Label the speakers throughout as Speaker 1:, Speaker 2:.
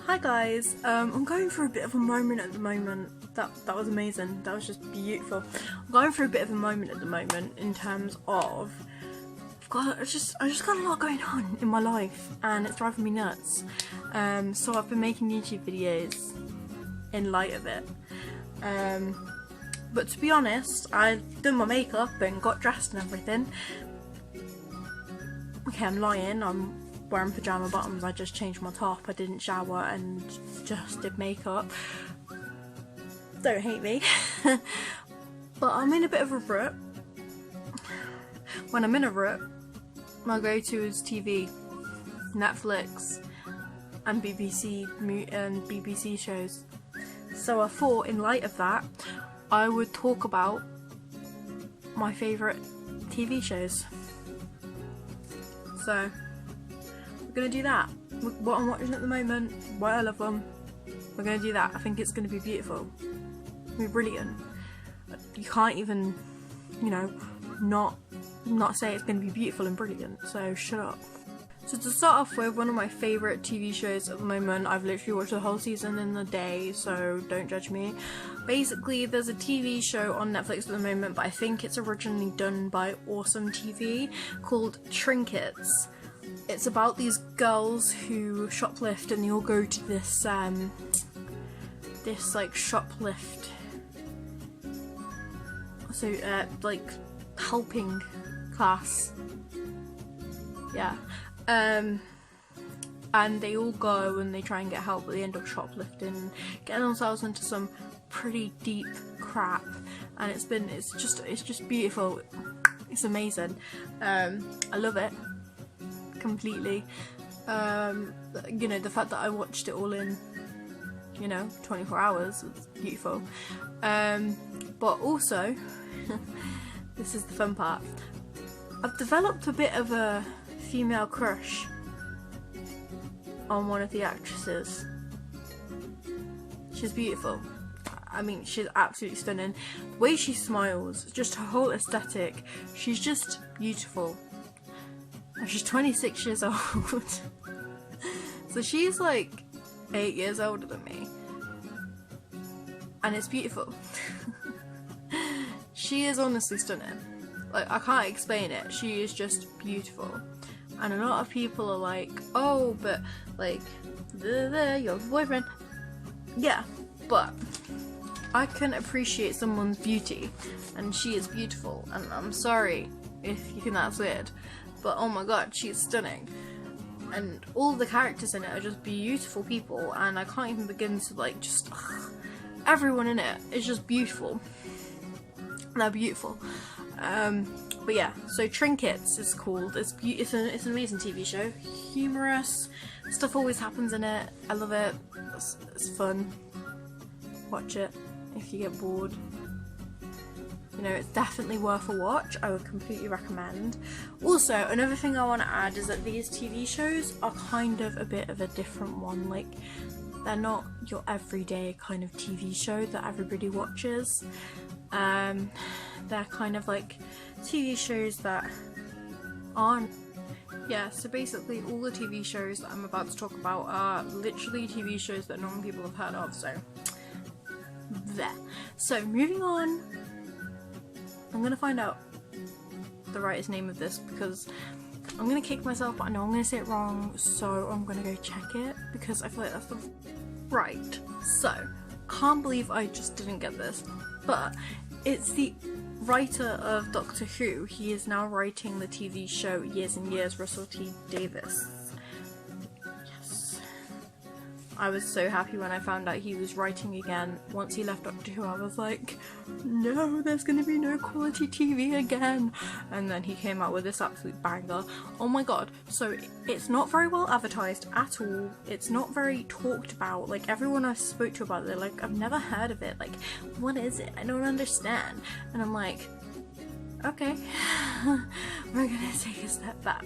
Speaker 1: Hi guys, I'm going through a bit of a moment at the moment. That was amazing. That was just beautiful. I'm going through a bit of a moment at the moment in terms of I just got a lot going on in my life and it's driving me nuts. So I've been making YouTube videos in light of it. But to be honest, I've done my makeup and got dressed and everything. Okay, I'm lying. I'm wearing pyjama bottoms. I just changed my top. I didn't shower and just did makeup. Don't hate me. But I'm in a bit of a rut. When I'm in a rut, my go-to is TV, Netflix, and BBC shows. So I thought, in light of that, I would talk about my favourite TV shows. So we're gonna do that. What I'm watching at the moment, why I love them. We're gonna do that. I think it's gonna be beautiful. It'll be brilliant. You can't even, you know, not say it's gonna be beautiful and brilliant. So shut up. So to start off with, one of my favourite TV shows at the moment, I've literally watched the whole season in a day, so don't judge me. Basically, there's a TV show on Netflix at the moment, but I think it's originally done by Awesome TV, called Trinkets. It's about these girls who shoplift and they all go to this like shoplift, so like helping class, yeah. And they all go and they try and get help, but they end up shoplifting, getting themselves into some pretty deep crap, and it's just beautiful. It's amazing. I love it completely. You know, the fact that I watched it all in, you know, 24 hours was beautiful. But also, this is the fun part. I've developed a bit of a female crush on one of the actresses. She's beautiful. I mean, she's absolutely stunning. The way she smiles, just her whole aesthetic, she's just beautiful. And she's 26 years old. So she's like 8 years older than me. And it's beautiful. She is honestly stunning. Like, I can't explain it. She is just beautiful. And a lot of people are like, oh, but like, your boyfriend. Yeah, but I can appreciate someone's beauty, and she is beautiful. And I'm sorry if you think that's weird, but oh my god, she's stunning. And all the characters in it are just beautiful people, and I can't even begin to like just everyone in it is just beautiful. They're beautiful. But yeah, so Trinkets is called. It's an amazing TV show. Humorous. Stuff always happens in it. I love it. It's fun. Watch it if you get bored. You know, it's definitely worth a watch. I would completely recommend. Also, another thing I want to add is that these TV shows are kind of a bit of a different one. Like, they're not your everyday kind of TV show that everybody watches. They're kind of like TV shows that aren't. Yeah, so basically all the TV shows that I'm about to talk about are literally TV shows that normal people have heard of, so there. So moving on, I'm gonna find out the writer's name of this because I'm gonna kick myself, but I know I'm gonna say it wrong, so I'm gonna go check it because I feel like that's the right. So, can't believe I just didn't get this, but it's the writer of Doctor Who. He is now writing the TV show Years and Years, Russell T Davies. Yes. I was so happy when I found out he was writing again. Once he left Doctor Who, I was like, no, there's gonna be no quality TV again. And then he came out with this absolute banger. Oh my god. So it's not very well advertised at all. It's not very talked about. Like, everyone I spoke to about it, they're like, I've never heard of it. Like, what is it? I don't understand. And I'm like, okay, we're gonna take a step back.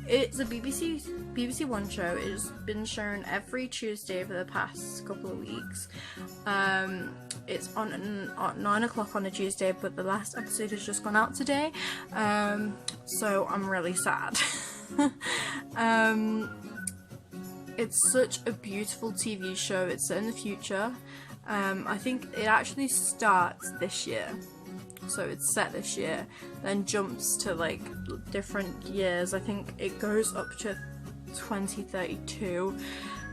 Speaker 1: It's a BBC One show. It's been shown every Tuesday for the past couple of weeks. It's on at 9 o'clock on a Tuesday, but the last episode has just gone out today. So I'm really sad. It's such a beautiful TV show. It's set in the future. I think it actually starts this year. So it's set this year, then jumps to like different years. I think it goes up to 2032,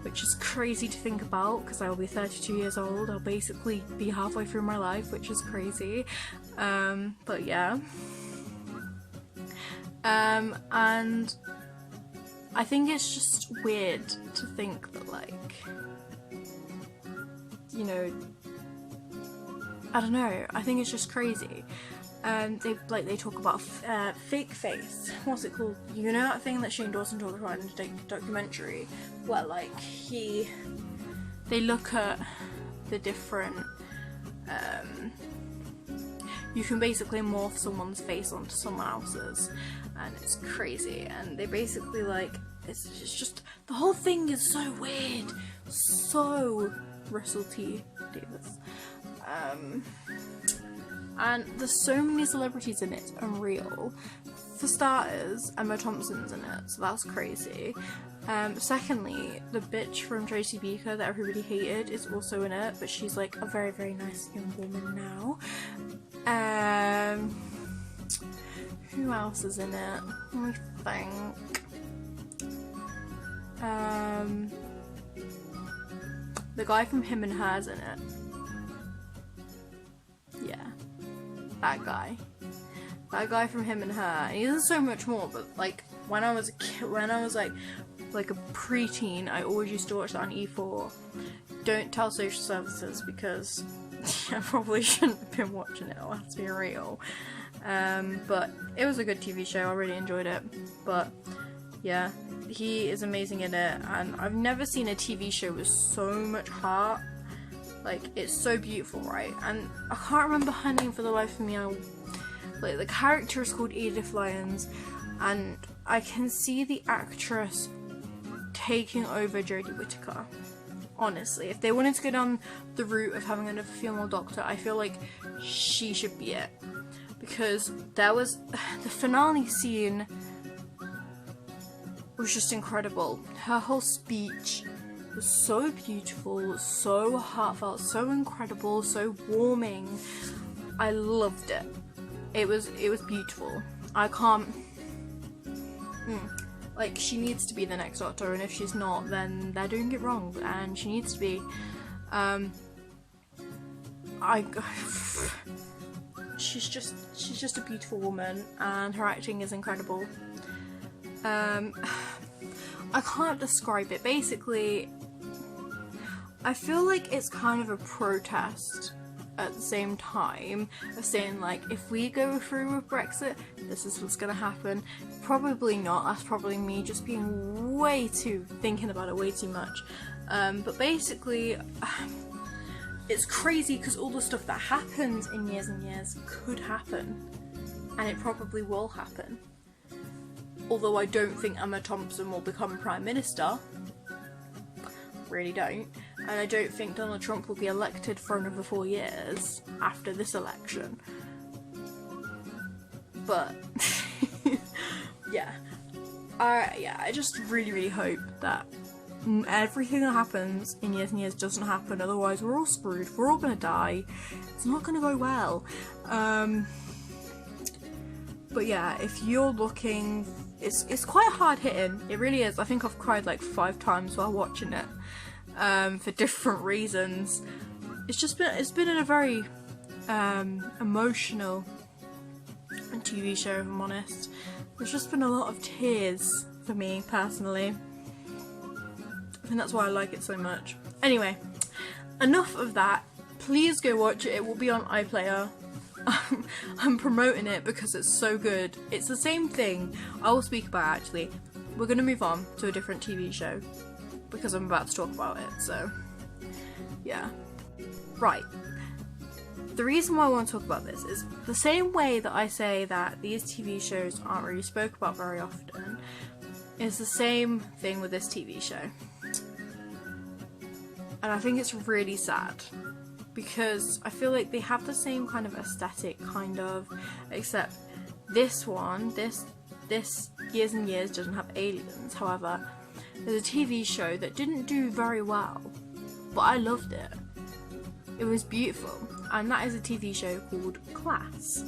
Speaker 1: which is crazy to think about because I'll be 32 years old. I'll basically be halfway through my life, which is crazy. But yeah. And I think it's just weird to think that, like, you know, I don't know, I think it's just crazy. They talk about fake face. What's it called? You know that thing that Shane Dawson talked about in the documentary, where like they look at the different. You can basically morph someone's face onto someone else's, and it's crazy. And they basically like it's just the whole thing is so weird, so Russell T Davis. And there's so many celebrities in it, it's unreal. For starters, Emma Thompson's in it, so that's crazy. Secondly, the bitch from Tracy Beaker that everybody hated is also in it, but she's like a very, very nice young woman now. Who else is in it? Let me think. The guy from Him and Her's in it. Yeah, that guy from Him and Her. And he's in so much more, but like when I was a kid, when I was like a preteen, I always used to watch that on E4. Don't tell social services because I probably shouldn't have been watching it, I'll have to be real. But it was a good TV show, I really enjoyed it. But yeah, he is amazing in it, and I've never seen a TV show with so much heart. Like, it's so beautiful, right? And I can't remember her name for the life of me. Like, the character is called Edith Lyons, and I can see the actress taking over Jodie Whittaker. Honestly, if they wanted to go down the route of having another female doctor, I feel like she should be it. Because there was the finale scene was just incredible. Her whole speech was so beautiful, so heartfelt, so incredible, so warming. I loved it. It was beautiful. I can't. Like, she needs to be the next Doctor, and if she's not, then they're doing it wrong. And she needs to be. She's just a beautiful woman, and her acting is incredible. I can't describe it. Basically, I feel like it's kind of a protest at the same time of saying, like, if we go through with Brexit, this is what's gonna happen. Probably not. That's probably me just being thinking about it way too much. But basically, it's crazy because all the stuff that happens in years and years could happen, and it probably will happen. Although I don't think Emma Thompson will become Prime Minister. Really don't. And I don't think Donald Trump will be elected for another 4 years after this election. But yeah. I just really, really hope that everything that happens in years and years doesn't happen, otherwise we're all screwed. We're all gonna die. It's not gonna go well. But yeah, if you're looking, it's quite hard hitting. It really is. I think I've cried like 5 times while watching it, for different reasons. It's been a very emotional TV show, if I'm honest. There's just been a lot of tears for me personally. I think that's why I like it so much. Anyway, enough of that. Please go watch it. It will be on iPlayer. I'm promoting it because it's so good. It's the same thing I will speak about actually. We're going to move on to a different TV show because I'm about to talk about it, so yeah. Right. The reason why I want to talk about this is the same way that I say that these TV shows aren't really spoke about very often, is the same thing with this TV show. And I think it's really sad. Because I feel like they have the same kind of aesthetic, kind of, except this one, this Years and Years doesn't have aliens. However, there's a TV show that didn't do very well, but I loved it. It was beautiful, and that is a TV show called Class.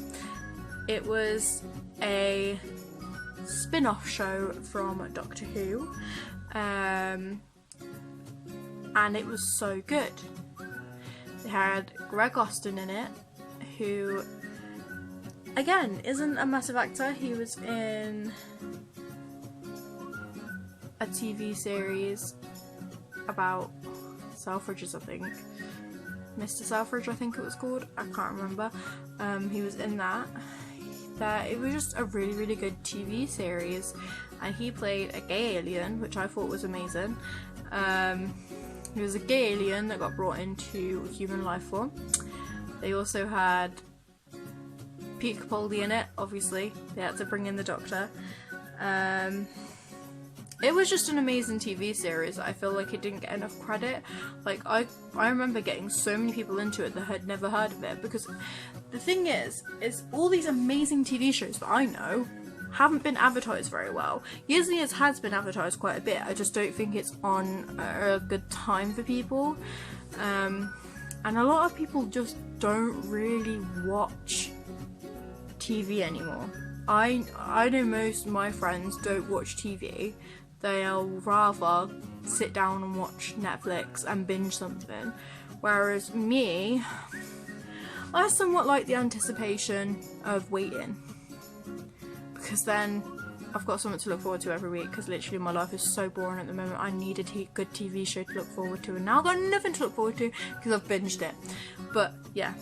Speaker 1: It was a spin-off show from Doctor Who, and it was so good. It had Greg Austin in it, who again isn't a massive actor. He was in a TV series about Selfridges, I think. Mr. Selfridge, I think it was called. I can't remember. He was in that. It was just a really, really good TV series, and he played a gay alien, which I thought was amazing. He was a gay alien that got brought into human life form. They also had Pete Capaldi in it, obviously. They had to bring in the Doctor. It was just an amazing TV series. I feel like it didn't get enough credit. Like, I remember getting so many people into it that had never heard of it, because the thing is all these amazing TV shows that I know haven't been advertised very well. Years and Years has been advertised quite a bit. I just don't think it's on a good time for people. And a lot of people just don't really watch TV anymore. I know most of my friends don't watch TV. They'll rather sit down and watch Netflix and binge something. Whereas me, I somewhat like the anticipation of waiting. Because then I've got something to look forward to every week, because literally my life is so boring at the moment. I need a good TV show to look forward to, and now I've got nothing to look forward to because I've binged it. But yeah.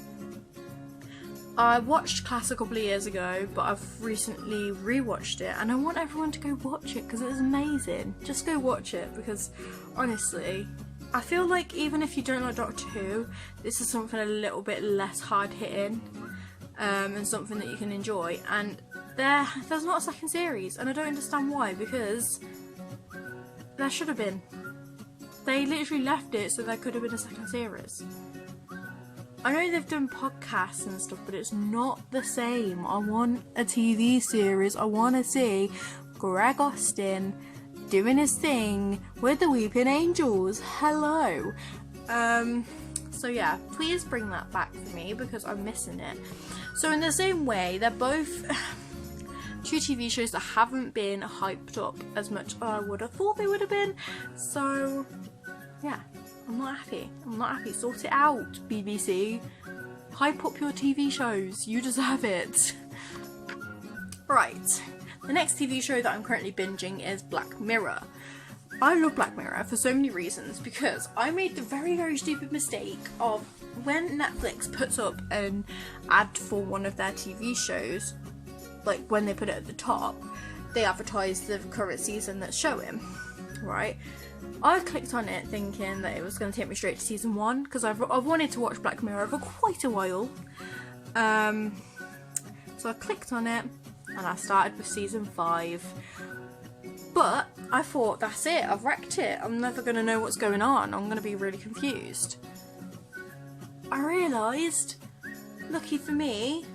Speaker 1: I watched Class a couple of years ago, but I've recently rewatched it, and I want everyone to go watch it because it is amazing. Just go watch it, because honestly, I feel like even if you don't like Doctor Who, this is something a little bit less hard hitting, and something that you can enjoy. And there's not a second series, and I don't understand why, because there should have been. They literally left it so there could have been a second series. I know they've done podcasts and stuff, but it's not the same. I want a TV series. I want to see Greg Austin doing his thing with the Weeping Angels. Hello. So yeah, please bring that back for me, because I'm missing it. So in the same way, they're both two TV shows that haven't been hyped up as much as I would have thought they would have been. So yeah. I'm not happy. Sort it out, BBC. Hype up your TV shows. You deserve it. Right. The next TV show that I'm currently binging is Black Mirror. I love Black Mirror for so many reasons, because I made the very, very stupid mistake of, when Netflix puts up an ad for one of their TV shows, like when they put it at the top, they advertise the current season that's showing, right? I clicked on it thinking that it was going to take me straight to season 1, because I've wanted to watch Black Mirror for quite a while. So I clicked on it and I started with season 5. But I thought, that's it, I've wrecked it. I'm never going to know what's going on. I'm going to be really confused. I realised, lucky for me,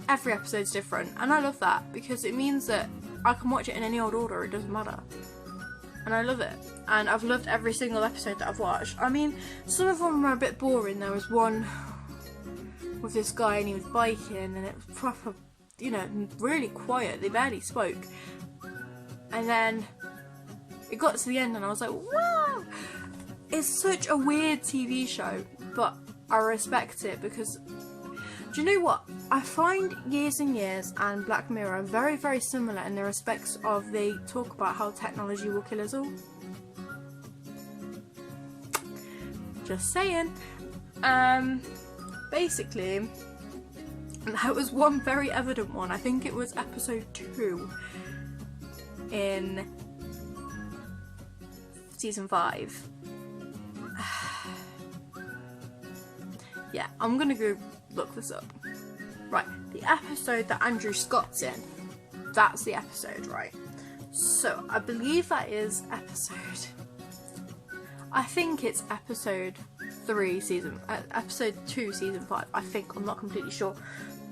Speaker 1: every episode's different. And I love that, because it means that I can watch it in any old order, it doesn't matter. And I love it. And I've loved every single episode that I've watched. I mean, some of them were a bit boring. There was one with this guy and he was biking, and it was proper, really quiet. They barely spoke. And then it got to the end and I was like, wow! It's such a weird TV show, but I respect it, because do you know what? I find Years and Years and Black Mirror are very, very similar in the respects of, they talk about how technology will kill us all. Just saying. Basically, that was one very evident one. I think it was episode 2 in season 5. Yeah, I'm gonna go look this up. Right, the episode that Andrew Scott's in, that's the episode, right? So I believe that is I think it's episode 2 season 5, I think. I'm not completely sure,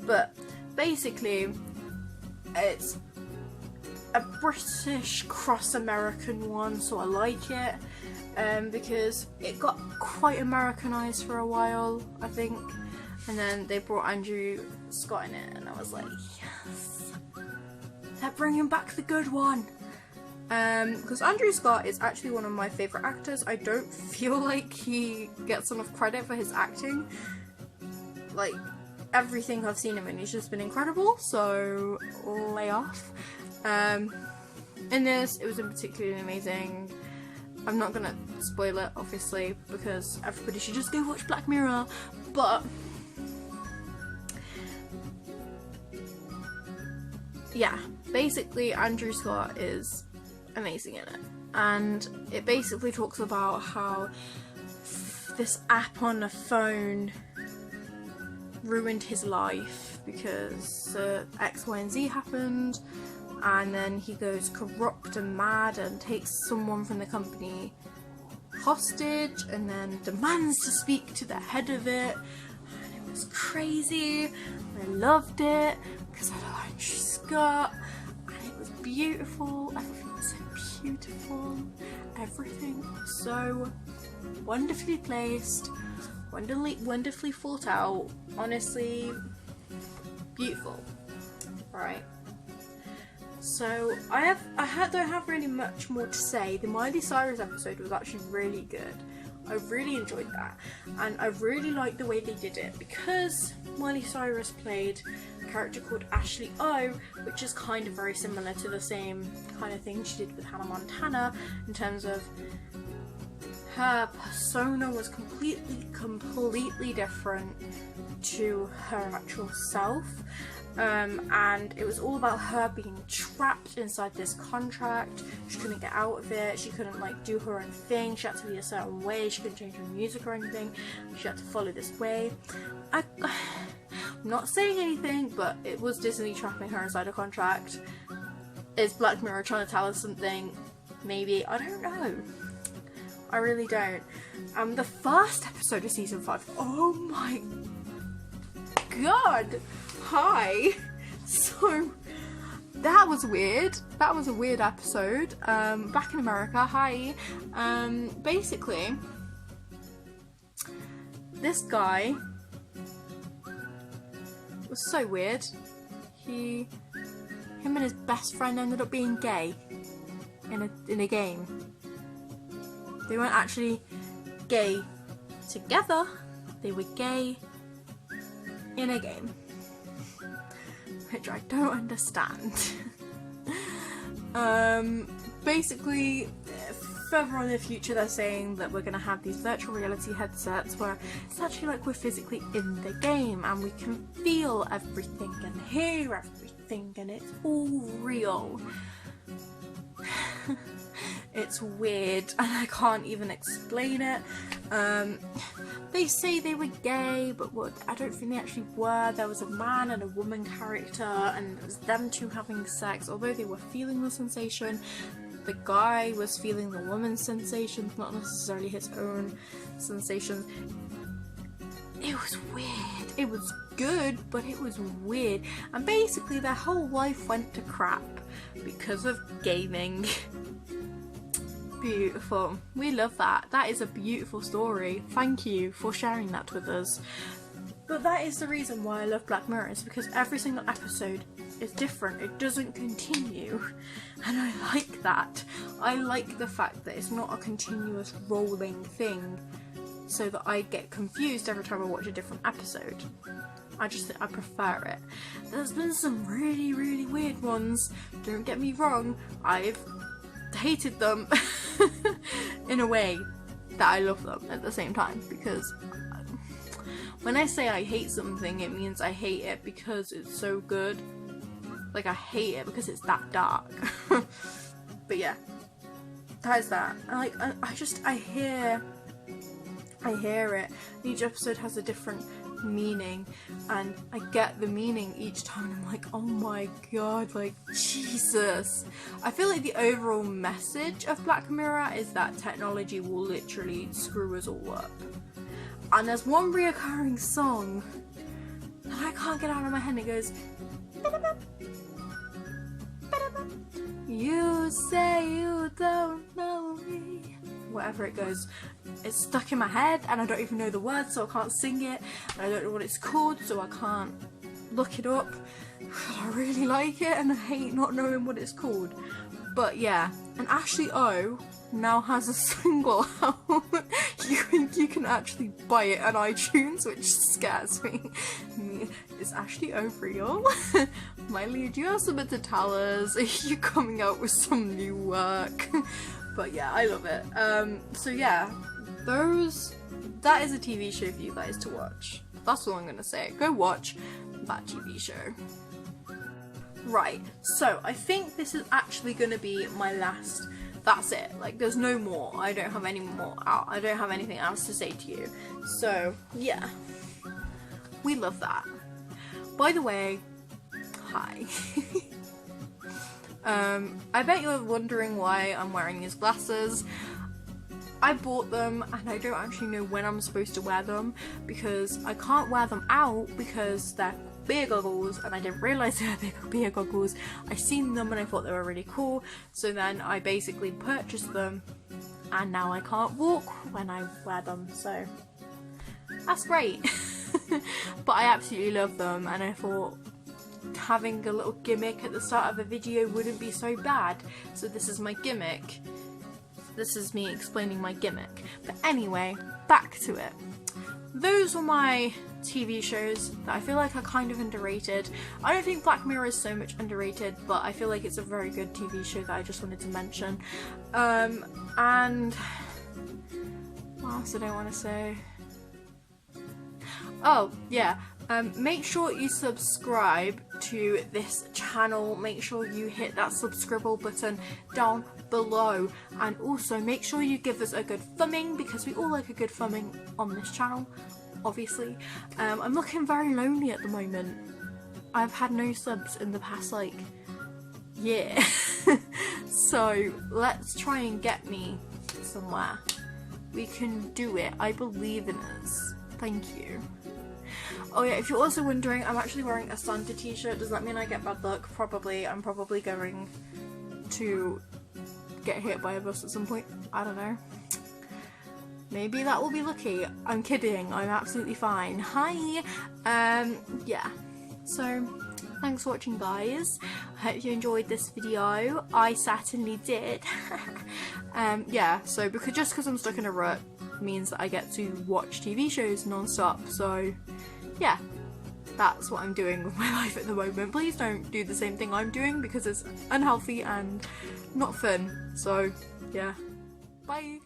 Speaker 1: but basically it's a British cross-American one, so I like it, because it got quite Americanized for a while, I think, and then they brought Andrew Scott in it, and I was like, yes, they're bringing back the good one. Because Andrew Scott is actually one of my favourite actors. I don't feel like he gets enough credit for his acting. Like, everything I've seen him in, he's just been incredible, so lay off. In this, it was particularly amazing. I'm not gonna spoil it, obviously, because everybody should just go watch Black Mirror, but yeah, basically Andrew Scott is amazing in it, and it basically talks about how this app on a phone ruined his life because X, Y, and Z happened, and then he goes corrupt and mad and takes someone from the company hostage and then demands to speak to the head of it, and it was crazy. I loved it because I love Andrew Scott, and it was beautiful. Everything was so beautiful. Everything was so wonderfully placed, wonderfully thought out. Honestly, beautiful. Right. So I don't have really much more to say. The Miley Cyrus episode was actually really good. I really enjoyed that, and I really liked the way they did it because Miley Cyrus played a character called Ashley O, which is kind of very similar to the same kind of thing she did with Hannah Montana, in terms of her persona was completely different to her actual self. And it was all about her being trapped inside this contract. She couldn't get out of it. She couldn't like do her own thing. She had to be a certain way. She couldn't change her music or anything. She had to follow this way. I'm not saying anything, but it was Disney trapping her inside a contract. Is Black Mirror trying to tell us something? Maybe. I don't know. I really don't. The first episode of season 5. Oh my god. Hi. So that was weird. That was a weird episode. Back in America. Hi. Basically, this guy was so weird. Him and his best friend ended up being gay in a game. They weren't actually gay together. They were gay in a game, which I don't understand. Basically, further on in the future, they're saying that we're going to have these virtual reality headsets where it's actually like we're physically in the game and we can feel everything and hear everything, and it's all real. It's weird and I can't even explain it. They say they were gay, but I don't think they actually were. There was a man and a woman character, and it was them two having sex. Although they were feeling the sensation, the guy was feeling the woman's sensations, not necessarily his own sensations. It was weird. It was good, but it was weird. And basically their whole life went to crap because of gaming. Beautiful. We love that. That is a beautiful story. Thank you for sharing that with us. But that is the reason why I love Black Mirror, is because every single episode is different. It doesn't continue. And I like that. I like the fact that it's not a continuous rolling thing so that I get confused every time I watch a different episode. I prefer it. There's been some really, really weird ones. Don't get me wrong. I've hated them in a way that I love them at the same time, because when I say I hate something, it means I hate it because it's so good. Like, I hate it because it's that dark. But yeah, that is that. I hear it. Each episode has a different meaning, and I get the meaning each time. I'm like, oh my god, like, Jesus. I feel like the overall message of Black Mirror is that technology will literally screw us all up. And there's one reoccurring song that I can't get out of my head, and it goes, You say you don't know me. Whatever it goes. It's stuck in my head and I don't even know the words, so I can't sing it. And I don't know what it's called, so I can't look it up. I really like it and I hate not knowing what it's called. But yeah, and Ashley O now has a single out. You can actually buy it on iTunes, which scares me. Is Ashley O real? Miley, do you have something to tell us? Are you coming out with some new work? But yeah, I love it. So yeah, that is a TV show for you guys to watch. That's all I'm gonna say. Go watch that TV show. Right, so I think this is actually gonna be my last. That's it. Like, there's no more. I don't have any more out. I don't have anything else to say to you. So yeah, we love that. By the way, hi. I bet you're wondering why I'm wearing these glasses. I bought them and I don't actually know when I'm supposed to wear them because I can't wear them out because they're beer goggles and I didn't realise they were beer goggles. I seen them and I thought they were really cool, so then I basically purchased them and now I can't walk when I wear them, so that's great. But I absolutely love them and I thought having a little gimmick at the start of a video wouldn't be so bad, so this is my gimmick. This is me explaining my gimmick. But anyway, back to it. Those were my TV shows that I feel like are kind of underrated. I don't think Black Mirror is so much underrated, but I feel like it's a very good TV show that I just wanted to mention. And what else did I want to say? Oh, yeah. Make sure you subscribe to this channel. Make sure you hit that subscribe button down below, and also make sure you give us a good thumbing because we all like a good thumbing on this channel, obviously. I'm looking very lonely at the moment. I've had no subs in the past like year. So let's try and get me somewhere. We can do it. I believe in us. Thank you. Oh yeah, if you're also wondering, I'm actually wearing a Santa t-shirt. Does that mean I get bad luck? Probably. I'm probably going to get hit by a bus at some point. I don't know. Maybe that will be lucky. I'm kidding. I'm absolutely fine. Hi! Yeah. So, thanks for watching, guys. I hope you enjoyed this video. I certainly did. Yeah, so because I'm stuck in a rut means that I get to watch TV shows non-stop, so yeah, that's what I'm doing with my life at the moment. Please don't do the same thing I'm doing because it's unhealthy and not fun. So yeah, bye.